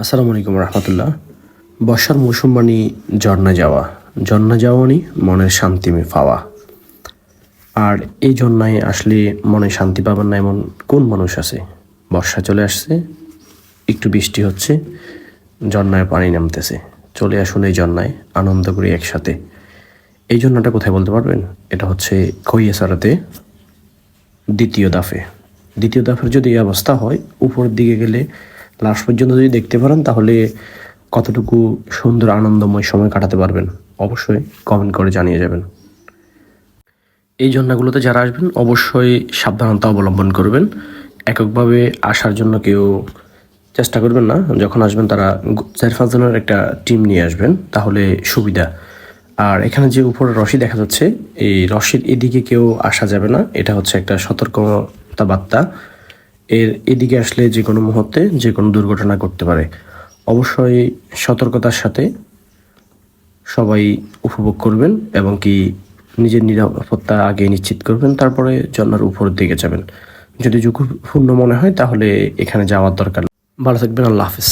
আসসালামু আলাইকুম রহমতুল্লাহ। বর্ষার মৌসুম মানে ঝর্ণা যাওয়া, ঝর্ণা যাওয়া মানে মনের শান্তি পাওয়া। আর এই ঝর্ণায় আসলে মনে শান্তি পাবেন না এমন কোন মানুষ আছে? বর্ষা চলে আসছে, একটু বৃষ্টি হচ্ছে, ঝর্ণায় পানি নামতেছে, চলে আসুন এই ঝর্ণায়, আনন্দ করি একসাথে। এই ঝর্ণাটা কোথায় বলতে পারবেন? এটা হচ্ছে খইয়াছড়াতে দ্বিতীয় দাফের যদি এই অবস্থা হয়, উপরের দিকে গেলে লাস্ট পর্যন্ত যদি দেখতে পারেন, তাহলে কতটুকু সুন্দর আনন্দময় সময় কাটাতে পারবেন অবশ্যই কমেন্ট করে জানিয়ে যাবেন। এই ঝর্ণাগুলোতে যারা আসবেন অবশ্যই সাবধানতা অবলম্বন করবেন। এককভাবে আসার জন্য কেউ চেষ্টা করবেন না। যখন আসবেন তারা 4-5 জনের একটা টিম নিয়ে আসবেন, তাহলে সুবিধা। আর এখানে যে উপরে রশি দেখা যাচ্ছে, এই রশির এদিকে কেউ আসা যাবে না। এটা হচ্ছে একটা সতর্কতা বার্তা। এদিকে আসলে যে কোনো মুহূর্তে যে কোনো দুর্ঘটনা ঘটতে পারে। অবশ্যই সতর্কতার সাথে সবাই উপভোগ করবেন এবং কি নিজের নিরাপত্তা আগে নিশ্চিত করবেন, তারপরে ঝর্ণার উপরের দিকে যাবেন। যদি ঝুঁকিপূর্ণ মনে হয় তাহলে এখানে যাওয়ার দরকার নেই। ভালো থাকবেন, আল্লাহ হাফেজ।